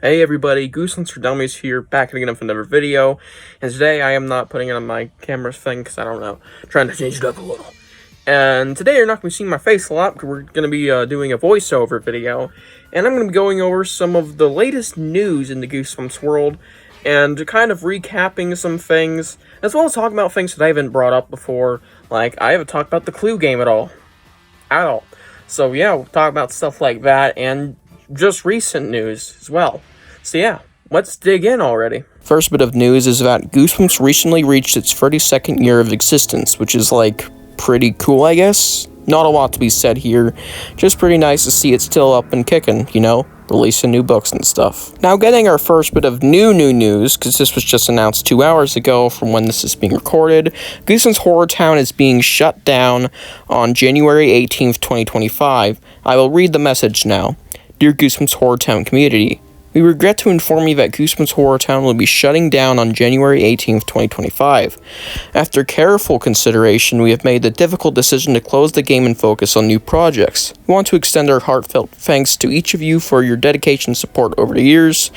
Hey everybody, Goosebumps for Dummies here, back again with another video, and today I am not putting it on my camera thing, because I don't know, I'm trying to change it up a little. And today you're not going to be seeing my face a lot, because we're going to be doing a voiceover video, and I'm going to be going over some of the latest news in the Goosebumps world, and kind of recapping some things, as well as talking about things that I haven't brought up before, like I haven't talked about the Clue game at all. So yeah, we'll talk about stuff like that, and just recent news as well. So yeah, let's dig in already. First bit of news is that Goosebumps recently reached its 32nd year of existence, which is, like, pretty cool, I guess? Not a lot to be said here, just pretty nice to see it still up and kicking, you know? Releasing new books and stuff. Now getting our first bit of new news, because this was just announced 2 hours ago from when this is being recorded. Goosebumps Horror Town is being shut down on January 18th, 2025. I will read the message now. Dear Goosebumps Horror Town community, we regret to inform you that Goosebumps Horror Town will be shutting down on January 18th, 2025. After careful consideration, we have made the difficult decision to close the game and focus on new projects. We want to extend our heartfelt thanks to each of you for your dedication and support over the years.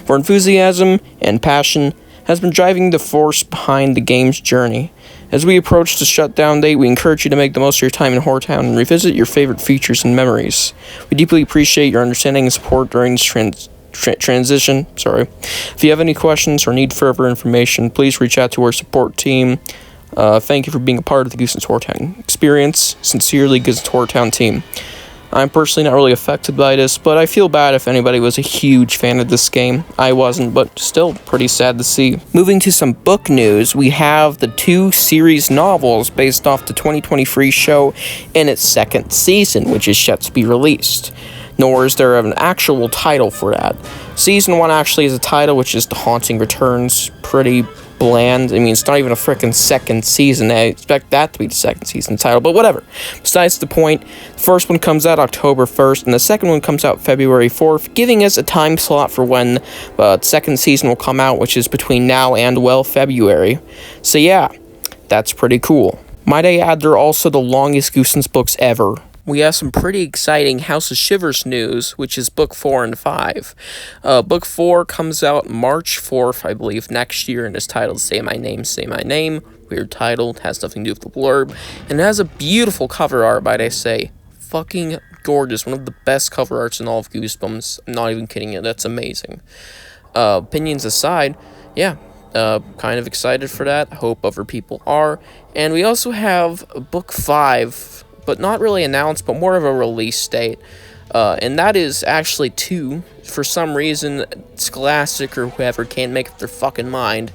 For enthusiasm and passion has been driving the force behind the game's journey. As we approach the shutdown date, we encourage you to make the most of your time in Horror Town and revisit your favorite features and memories. We deeply appreciate your understanding and support during this transition. If you have any questions or need further information, please reach out to our support team. Thank you for being a part of the Goosebumps Horror Town experience. Sincerely, Goosebumps Horror Town team. I'm personally not really affected by this, but I feel bad if anybody was a huge fan of this game. I wasn't, but still pretty sad to see. Moving to some book news, we have the 2 series novels based off the 2023 show in its 2nd season, which is yet to be released. Nor is there an actual title for that. Season 1 actually is a title, which is The Haunting Returns. Pretty bland. I mean, it's not even a frickin' 2nd season. I expect that to be the 2nd season title, but whatever. Besides the point, the first one comes out October 1st, and the second one comes out February 4th, giving us a time slot for when the 2nd season will come out, which is between now and, well, February. So yeah, that's pretty cool. Might I add, they're also the longest Goosebumps books ever. We have some pretty exciting House of Shivers news, which is book 4 and 5. Book 4 comes out March 4th, I believe, next year, and is titled Say My Name, Say My Name. Weird title, has nothing to do with the blurb, and it has a beautiful cover art, might I say. Fucking gorgeous, one of the best cover arts in all of Goosebumps. I'm not even kidding you, that's amazing. Opinions aside, yeah, kind of excited for that. I hope other people are. And we also have book 5, but not really announced, but more of a release date. And that is actually 2. For some reason, Scholastic or whoever can't make up their fucking mind.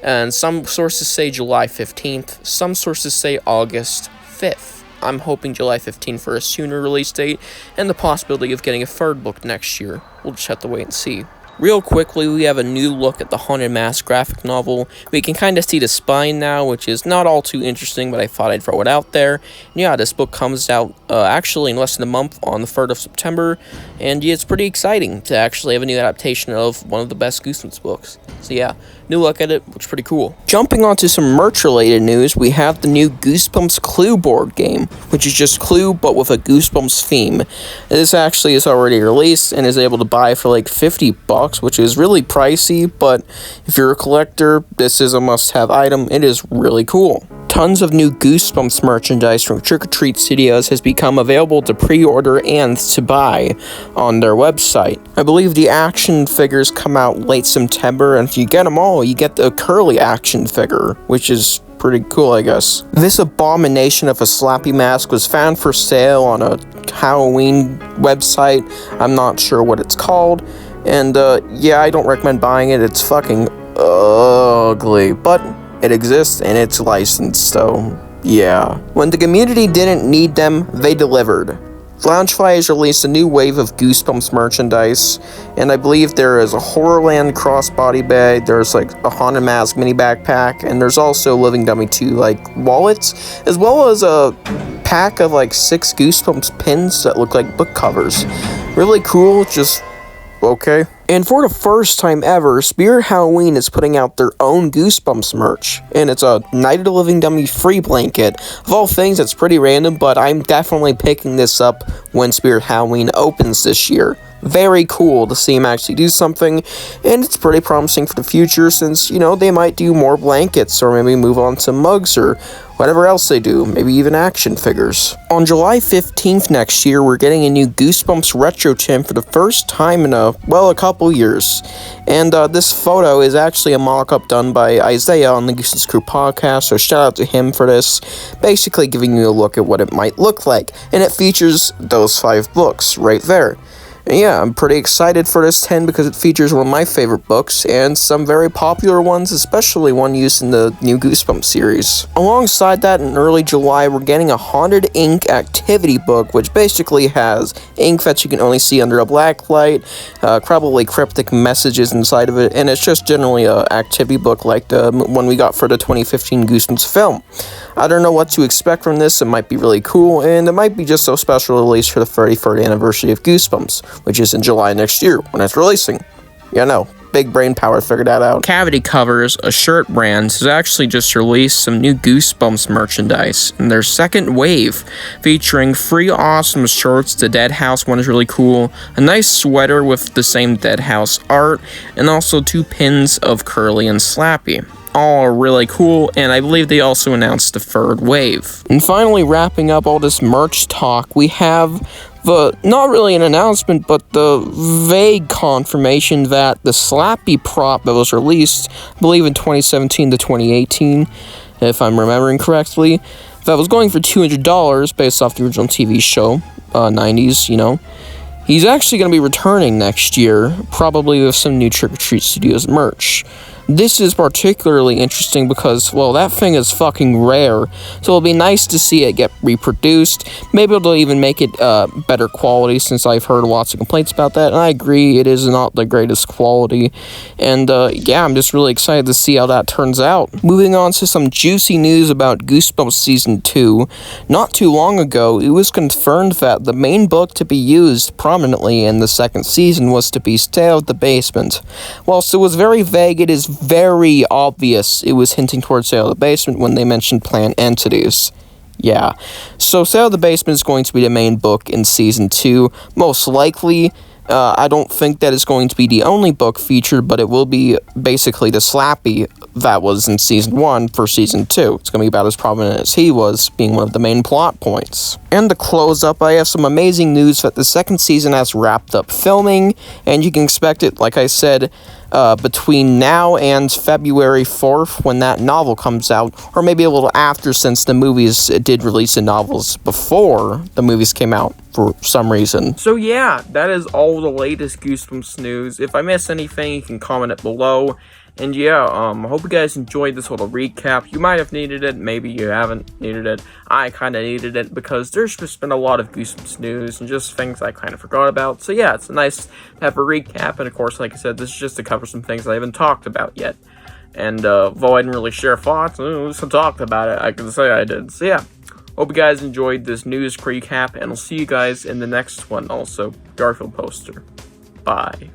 And some sources say July 15th. Some sources say August 5th. I'm hoping July 15th for a sooner release date, and the possibility of getting a 3rd book next year. We'll just have to wait and see. Real quickly, we have a new look at the Haunted Mask graphic novel. We can kind of see the spine now, which is not all too interesting, but I thought I'd throw it out there. And yeah, this book comes out actually in less than a month on the 3rd of September, and yeah, it's pretty exciting to actually have a new adaptation of one of the best Goosebumps books. So yeah, new look at it, looks pretty cool. Jumping onto some merch-related news, we have the new Goosebumps Clue board game, which is just Clue, but with a Goosebumps theme. This actually is already released and is able to buy for like $50, which is really pricey, but if you're a collector, this is a must-have item. It is really cool. Tons of new Goosebumps merchandise from Trick or Treat Studios has become available to pre-order and to buy on their website. I believe the action figures come out late September, and if you get them all, you get the Curly action figure, which is pretty cool, I guess. This abomination of a slappy mask was found for sale on a Halloween website. I'm not sure what it's called. And, yeah, I don't recommend buying it. It's fucking ugly. But it exists, and it's licensed, so, yeah. When the community didn't need them, they delivered. Loungefly has released a new wave of Goosebumps merchandise, and I believe there is a Horrorland crossbody bag, there's, like, a Haunted Mask mini backpack, and there's also Living Dummy 2, like, wallets, as well as a pack of, like, 6 Goosebumps pins that look like book covers. Really cool, just okay. And for the first time ever, Spirit Halloween is putting out their own Goosebumps merch. And it's a Night of the Living Dummy free blanket. Of all things, that's pretty random, but I'm definitely picking this up when Spirit Halloween opens this year. very cool to see him actually do something, and it's pretty promising for the future since, you know, they might do more blankets or maybe move on to mugs or whatever else they do, maybe even action figures. On July 15th next year, we're getting a new Goosebumps retro tin for the first time in a couple years. And this photo is actually a mock-up done by Isaiah on the Goosebumps Crew podcast, so shout out to him for this, basically giving you a look at what it might look like. And it features those 5 books right there. And yeah, I'm pretty excited for this 10 because it features one of my favorite books and some very popular ones, especially one used in the new Goosebumps series. Alongside that, in early July, we're getting a Haunted Ink activity book, which basically has ink that you can only see under a black light, probably cryptic messages inside of it, and it's just generally an activity book like the one we got for the 2015 Goosebumps film. I don't know what to expect from this. It might be really cool, and it might be just a special release for the 33rd anniversary of Goosebumps, which is in July next year when it's releasing. Yeah, no, big brain power figured that out. Cavity Covers, a shirt brand, has actually just released some new Goosebumps merchandise in their second wave, featuring 3 awesome shirts. The Dead House one is really cool, a nice sweater with the same Dead House art, and also 2 pins of Curly and Slappy. All are really cool, and I believe they also announced the 3rd wave. And finally, wrapping up all this merch talk, we have not really an announcement, but the vague confirmation that the Slappy prop that was released, I believe in 2017 to 2018, if I'm remembering correctly, that was going for $200 based off the original TV show, 90s, you know. He's actually going to be returning next year, probably with some new Trick or Treat Studios merch. This is particularly interesting because, well, that thing is fucking rare, so it'll be nice to see it get reproduced. Maybe they'll even make it better quality, since I've heard lots of complaints about that, and I agree, it is not the greatest quality. And yeah, I'm just really excited to see how that turns out. Moving on to some juicy news about Goosebumps Season 2. Not too long ago, it was confirmed that the main book to be used prominently in the 2nd season was to be Stay Out of the Basement. Whilst it was very vague, it is very obvious it was hinting towards Stay Out of the Basement when they mentioned plant entities. Yeah. So Stay Out of the Basement is going to be the main book in Season 2. Most likely, I don't think that is going to be the only book featured, but it will be basically the Slappy that was in Season 1 for Season 2. It's going to be about as prominent as he was, being one of the main plot points. And to close up, I have some amazing news that the 2nd season has wrapped up filming, and you can expect it, like I said, between now and February 4th when that novel comes out, or maybe a little after since the movies did release the novels before the movies came out for some reason. So yeah, that is all the latest Goosebumps news. If I miss anything, you can comment it below. And yeah, I hope you guys enjoyed this little recap. You might have needed it, maybe you haven't needed it. I kind of needed it because there's just been a lot of Goosebumps news and just things I kind of forgot about. So yeah, it's nice to have a recap, and of course, like I said, this is just to cover some things I haven't talked about yet. And though I didn't really share thoughts, I talked about it, I can say I did. So yeah, hope you guys enjoyed this news recap, and I'll see you guys in the next one also. Garfield poster. Bye.